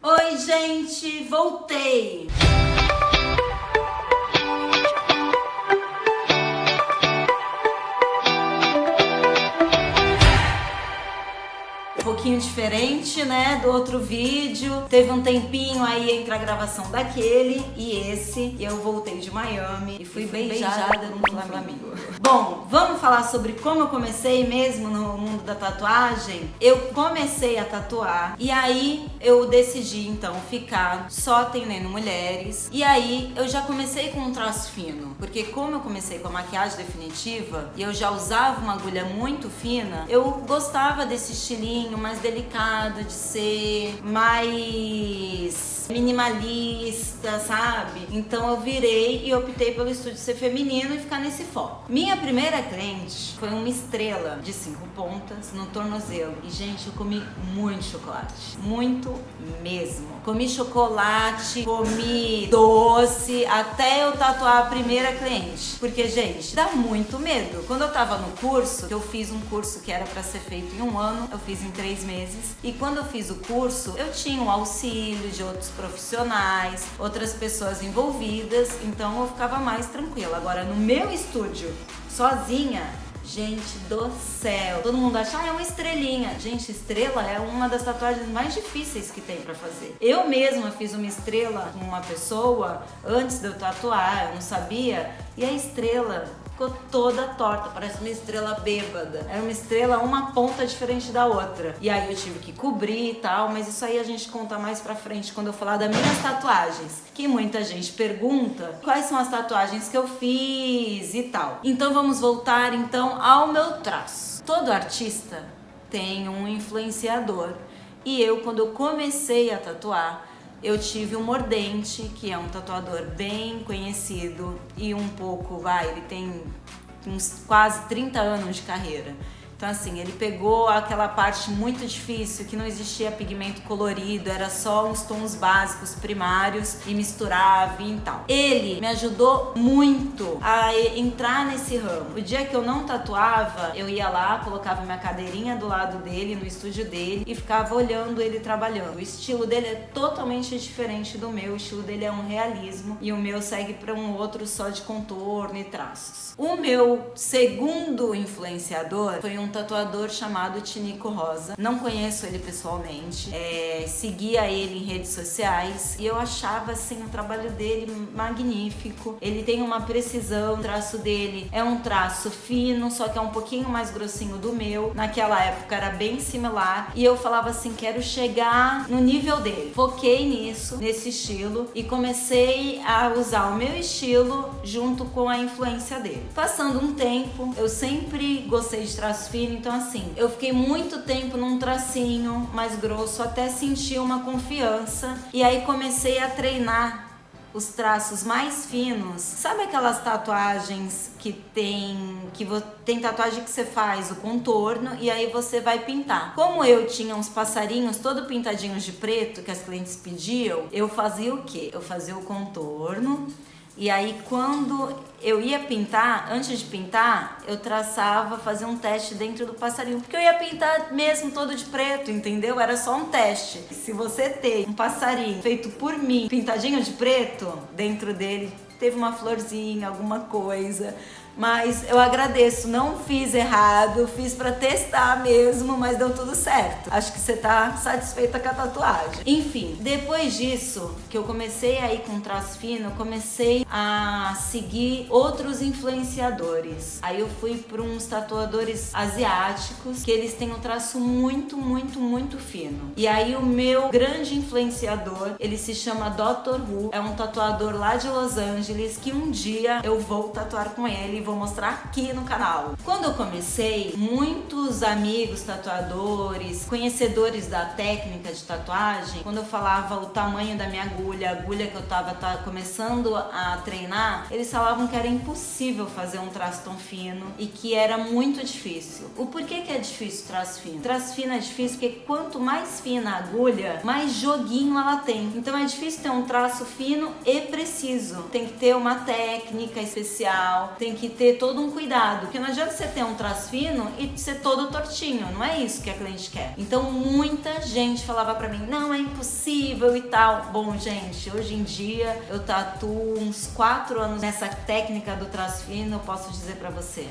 Oi, gente, voltei! Um pouquinho diferente, né, do outro vídeo. Teve um tempinho aí entre a gravação daquele e esse. E eu voltei de Miami e fui beijada no Flamengo. Bom, vamos falar sobre como eu comecei mesmo no mundo da tatuagem? Eu comecei a tatuar e aí eu decidi então ficar só atendendo mulheres. E aí eu já comecei com um traço fino, porque como eu comecei com a maquiagem definitiva e eu já usava uma agulha muito fina, eu gostava desse estilinho mais delicado, de ser mais minimalista, sabe? Então eu virei e optei pelo estúdio ser feminino e ficar nesse foco. Minha primeira cliente foi uma estrela de 5 pontas no tornozelo. E, gente, eu comi muito chocolate. Muito mesmo. Comi chocolate, comi doce, até eu tatuar a primeira cliente. Porque, gente, dá muito medo. Quando eu tava no curso, que eu fiz um curso que era pra ser feito em 1 ano, eu fiz em 3 meses. E quando eu fiz o curso, eu tinha um auxílio de outros profissionais, outras pessoas envolvidas, então eu ficava mais tranquila. Agora, no meu estúdio, sozinha, gente do céu, todo mundo acha, é uma estrelinha. Gente, estrela é uma das tatuagens mais difíceis que tem pra fazer. Eu mesma fiz uma estrela com uma pessoa antes de eu tatuar, eu não sabia, e a estrela ficou toda torta, parece uma estrela bêbada. Era uma estrela, uma ponta diferente da outra. E aí eu tive que cobrir e tal, mas isso aí a gente conta mais pra frente quando eu falar das minhas tatuagens. Que muita gente pergunta quais são as tatuagens que eu fiz e tal. Então vamos voltar então ao meu traço. Todo artista tem um influenciador. E eu, quando eu comecei a tatuar, eu tive o Mordente, que é um tatuador bem conhecido e um pouco, ele tem uns quase 30 anos de carreira. Então assim, ele pegou aquela parte muito difícil, que não existia pigmento colorido, era só uns tons básicos primários e misturava e tal. Ele me ajudou muito a entrar nesse ramo. O dia que eu não tatuava, eu ia lá, colocava minha cadeirinha do lado dele, no estúdio dele, e ficava olhando ele trabalhando. O estilo dele é totalmente diferente do meu, o estilo dele é um realismo e o meu segue para um outro só de contorno e traços. O meu segundo influenciador foi um tatuador chamado Tinico Rosa. Não conheço ele pessoalmente, seguia ele em redes sociais e eu achava assim o trabalho dele magnífico. Ele tem uma precisão, o traço dele é um traço fino, só que é um pouquinho mais grossinho do meu. Naquela época era bem similar e eu falava assim, quero chegar no nível dele. Foquei nisso, nesse estilo e comecei a usar o meu estilo junto com a influência dele. Passando um tempo, eu sempre gostei de traço fino, então assim, eu fiquei muito tempo num tracinho mais grosso até sentir uma confiança e aí comecei a treinar os traços mais finos. Sabe aquelas tatuagens que tem tatuagem que você faz o contorno e aí você vai pintar? Como eu tinha uns passarinhos todo pintadinhos de preto que as clientes pediam, eu fazia o quê? Eu fazia o contorno. E aí quando eu ia pintar, antes de pintar, eu traçava, fazia um teste dentro do passarinho, porque eu ia pintar mesmo todo de preto, entendeu? Era só um teste. Se você ter um passarinho feito por mim, pintadinho de preto, dentro dele teve uma florzinha, alguma coisa. Mas eu agradeço, não fiz errado, fiz pra testar mesmo, mas deu tudo certo. Acho que você tá satisfeita com a tatuagem. Enfim, depois disso, que eu comecei aí com traço fino, eu comecei a seguir outros influenciadores. Aí eu fui pra uns tatuadores asiáticos, que eles têm um traço muito, muito, muito fino. E aí o meu grande influenciador, ele se chama Dr. Who, é um tatuador lá de Los Angeles, que um dia eu vou tatuar com ele, vou mostrar aqui no canal. Quando eu comecei, muitos amigos tatuadores, conhecedores da técnica de tatuagem, quando eu falava o tamanho da minha agulha, a agulha que eu tava começando a treinar, eles falavam que era impossível fazer um traço tão fino e que era muito difícil. O porquê que é difícil o traço fino? O traço fino é difícil porque quanto mais fina a agulha, mais joguinho ela tem. Então é difícil ter um traço fino e preciso. Tem que ter uma técnica especial, tem que ter todo um cuidado, porque não adianta você ter um traço fino e ser todo tortinho, não é isso que a cliente quer. Então muita gente falava pra mim, não, é impossível e tal. Bom, gente, hoje em dia eu tatuo uns 4 anos nessa técnica do traço fino, eu posso dizer pra você,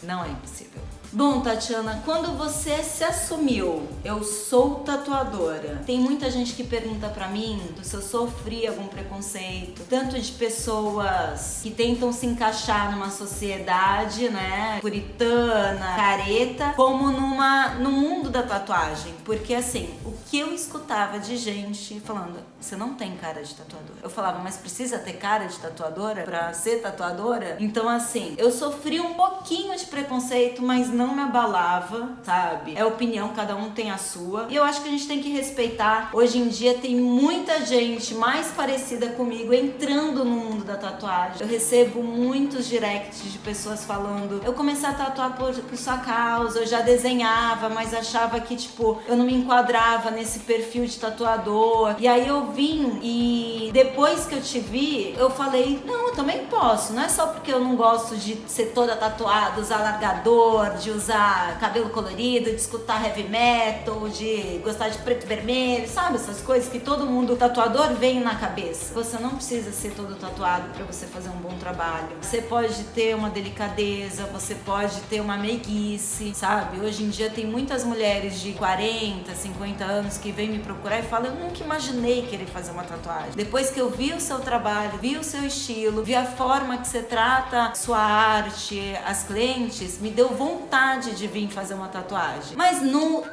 não é impossível. Bom, Tatiana, quando você se assumiu, eu sou tatuadora, tem muita gente que pergunta pra mim se eu sofri algum preconceito, tanto de pessoas que tentam se encaixar numa sociedade, né, puritana, careta, como no mundo da tatuagem. Porque assim, o que eu escutava de gente falando, você não tem cara de tatuadora. Eu falava, mas precisa ter cara de tatuadora pra ser tatuadora? Então assim, eu sofri um pouquinho de preconceito, mas não me abalava, sabe? É opinião, cada um tem a sua. E eu acho que a gente tem que respeitar. Hoje em dia tem muita gente mais parecida comigo entrando no mundo da tatuagem. Eu recebo muitos directs de pessoas falando, eu comecei a tatuar por sua causa, eu já desenhava, mas achava que, tipo, eu não me enquadrava nesse perfil de tatuador. E aí eu vim e depois que eu te vi, eu falei, não, eu também posso. Não é só porque eu não gosto de ser toda tatuada, usar largador, de usar cabelo colorido, de escutar heavy metal, de gostar de preto e vermelho, sabe? Essas coisas que todo mundo tatuador vem na cabeça. Você não precisa ser todo tatuado pra você fazer um bom trabalho. Você pode ter uma delicadeza, você pode ter uma meiguice, sabe? Hoje em dia tem muitas mulheres de 40, 50 anos que vêm me procurar e falam, eu nunca imaginei querer fazer uma tatuagem. Depois que eu vi o seu trabalho, vi o seu estilo, vi a forma que você trata sua arte, as clientes, me deu vontade de vir fazer uma tatuagem. Mas não...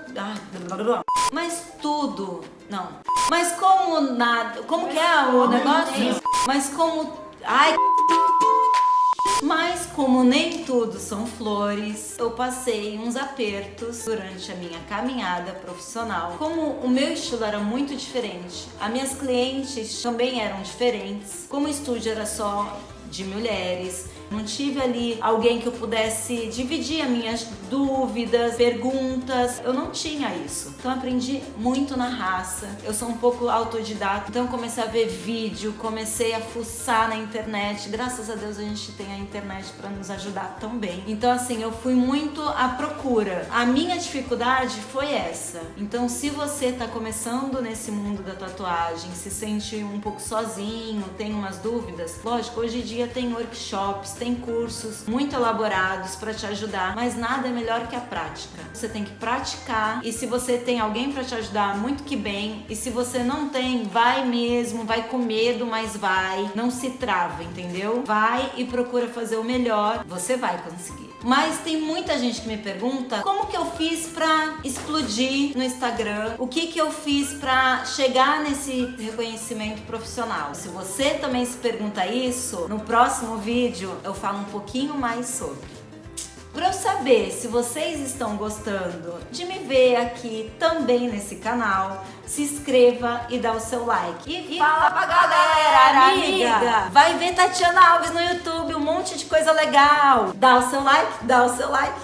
Mas tudo... Não. Mas como nada... Como que é o negócio? Mas como... Ai... Mas como nem tudo são flores, eu passei uns apertos durante a minha caminhada profissional. Como o meu estilo era muito diferente, as minhas clientes também eram diferentes, como o estúdio era só de mulheres, não tive ali alguém que eu pudesse dividir as minhas dúvidas, perguntas. Eu não tinha isso. Então eu aprendi muito na raça. Eu sou um pouco autodidata. Então eu comecei a ver vídeo, comecei a fuçar na internet. Graças a Deus a gente tem a internet para nos ajudar também. Então assim, eu fui muito à procura. A minha dificuldade foi essa. Então se você tá começando nesse mundo da tatuagem, se sente um pouco sozinho, tem umas dúvidas, lógico, hoje em dia tem workshops, tem cursos muito elaborados para te ajudar, mas nada é melhor que a prática. Você tem que praticar e se você tem alguém para te ajudar, muito que bem. E se você não tem, vai mesmo, vai com medo, mas vai. Não se trava, entendeu? Vai e procura fazer o melhor, você vai conseguir. Mas tem muita gente que me pergunta como que eu fiz pra explodir no Instagram, o que eu fiz pra chegar nesse reconhecimento profissional. Se você também se pergunta isso, no próximo vídeo eu falo um pouquinho mais sobre. Para eu saber se vocês estão gostando de me ver aqui também nesse canal, se inscreva e dá o seu like. E fala pra galera, amiga! Vai ver Tatiana Alves no YouTube, um monte de coisa legal. Dá o seu like, dá o seu like.